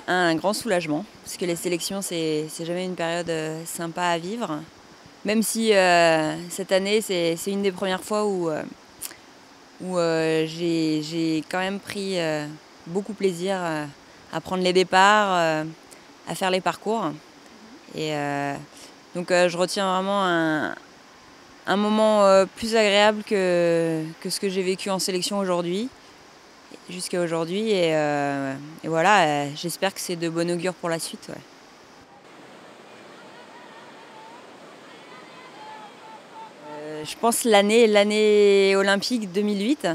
Un grand soulagement, parce que les sélections, c'est jamais une période sympa à vivre. Même si cette année, c'est une des premières fois où j'ai quand même pris beaucoup plaisir à prendre les départs, à faire les parcours. Et donc je retiens vraiment un moment plus agréable que ce que j'ai vécu en sélection aujourd'hui, jusqu'à aujourd'hui. Et voilà, j'espère que c'est de bon augure pour la suite. Ouais. Je pense l'année olympique 2008.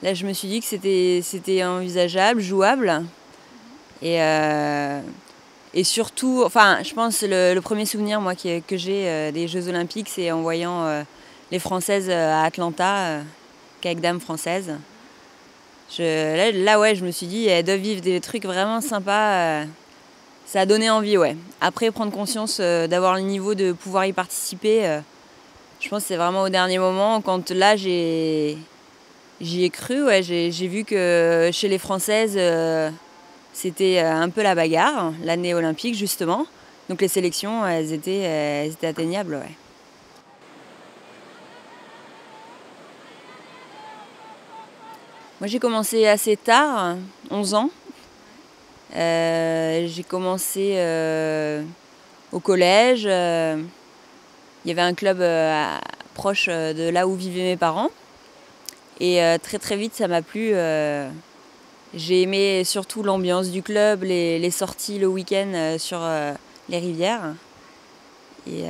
Là, je me suis dit que c'était envisageable, jouable. Et, euh, et surtout, enfin, je pense le premier souvenir moi, que j'ai des Jeux olympiques, c'est en voyant les Françaises à Atlanta, kayak dames françaises. Là, ouais, je me suis dit, elles doivent vivre des trucs vraiment sympas. Ça a donné envie, ouais. Après, prendre conscience d'avoir le niveau de pouvoir y participer, je pense que c'est vraiment au dernier moment, quand là, j'y ai cru, ouais. J'ai vu que chez les Françaises, c'était un peu la bagarre, l'année olympique, justement. Donc les sélections, elles étaient atteignables, ouais. Moi, j'ai commencé assez tard, 11 ans. J'ai commencé au collège. Il y avait un club proche de là où vivaient mes parents. Et très très vite, ça m'a plu. J'ai aimé surtout l'ambiance du club, les sorties le week-end sur les rivières. Et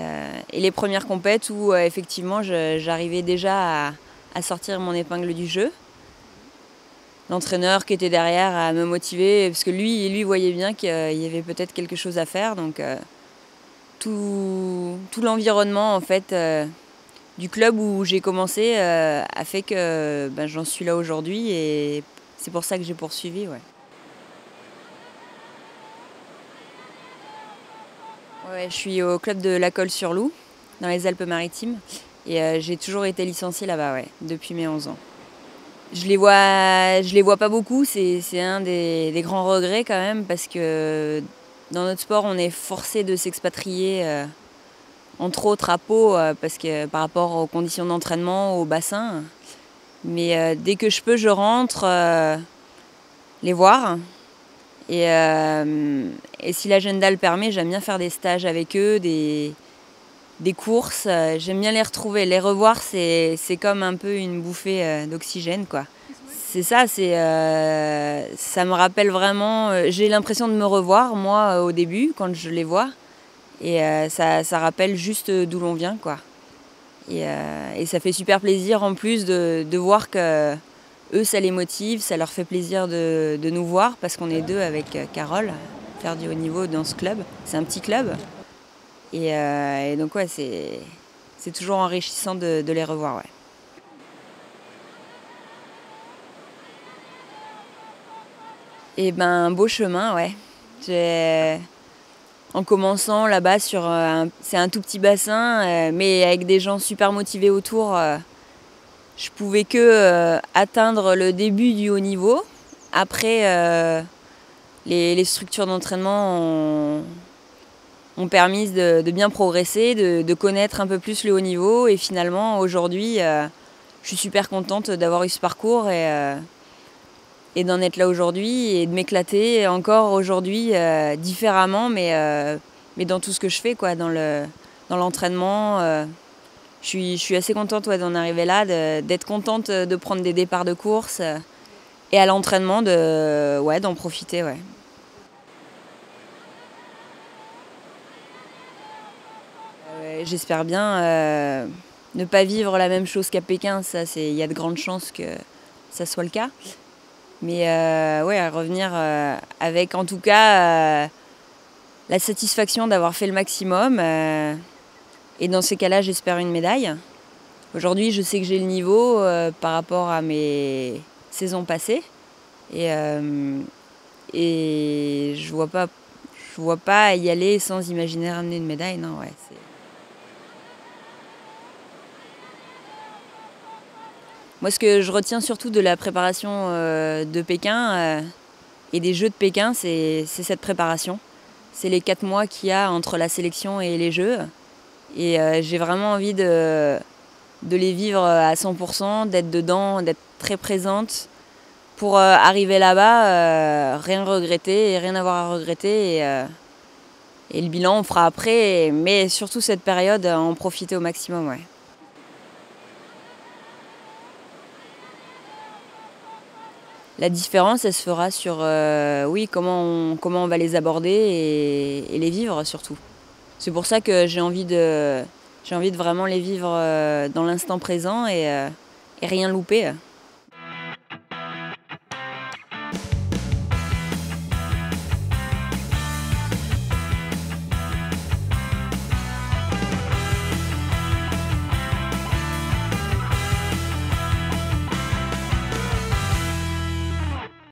les premières compètes où effectivement j'arrivais déjà à sortir mon épingle du jeu. L'entraîneur qui était derrière à me motiver, parce que lui voyait bien qu'il y avait peut-être quelque chose à faire. Donc tout l'environnement en fait du club où j'ai commencé a fait que j'en suis là aujourd'hui, et c'est pour ça que j'ai poursuivi. Ouais. Ouais, je suis au club de la Colle-sur-Loup, dans les Alpes-Maritimes, et j'ai toujours été licenciée là-bas, ouais, depuis mes 11 ans. Je les vois pas beaucoup, c'est un des grands regrets quand même, parce que dans notre sport, on est forcé de s'expatrier, entre autres à Pau, parce que par rapport aux conditions d'entraînement, au bassin. Mais dès que je peux, je rentre les voir. Et si l'agenda le permet, j'aime bien faire des stages avec eux, des courses. J'aime bien les retrouver. Les revoir, c'est comme un peu une bouffée d'oxygène, quoi. C'est ça, ça me rappelle vraiment. J'ai l'impression de me revoir, moi, au début, quand je les vois. Et ça rappelle juste d'où l'on vient, quoi. Et ça fait super plaisir en plus de voir que eux, ça les motive, ça leur fait plaisir de nous voir, parce qu'on est deux avec Carole, faire du haut niveau dans ce club. C'est un petit club. Et donc, ouais, c'est toujours enrichissant de les revoir, ouais. Et ben, un beau chemin, ouais. En commençant là-bas c'est un tout petit bassin, mais avec des gens super motivés autour, je pouvais que atteindre le début du haut niveau. Après, les structures d'entraînement ont permis de bien progresser, de connaître un peu plus le haut niveau. Et finalement, aujourd'hui, je suis super contente d'avoir eu ce parcours et d'en être là aujourd'hui et de m'éclater encore aujourd'hui différemment, mais dans tout ce que je fais, quoi, dans l'entraînement. Je suis assez contente, ouais, d'en arriver là, d'être contente de prendre des départs de course et à l'entraînement ouais, d'en profiter. Ouais. J'espère bien ne pas vivre la même chose qu'à Pékin. Il y a de grandes chances que ça soit le cas. Mais ouais, à revenir avec en tout cas la satisfaction d'avoir fait le maximum. Et dans ces cas-là, j'espère une médaille. Aujourd'hui, je sais que j'ai le niveau par rapport à mes saisons passées. Et je vois pas y aller sans imaginer ramener une médaille. Non, ouais, Moi, ce que je retiens surtout de la préparation de Pékin, Et des Jeux de Pékin, c'est cette préparation. C'est les 4 mois qu'il y a entre la sélection et les Jeux. Et j'ai vraiment envie de les vivre à 100%, d'être dedans, d'être très présente pour arriver là-bas, rien regretter et rien avoir à regretter. Et le bilan, on fera après, mais surtout cette période, en profiter au maximum. Ouais. La différence, elle se fera sur oui, comment on va les aborder et les vivre surtout. C'est pour ça que j'ai envie de vraiment les vivre dans l'instant présent et rien louper.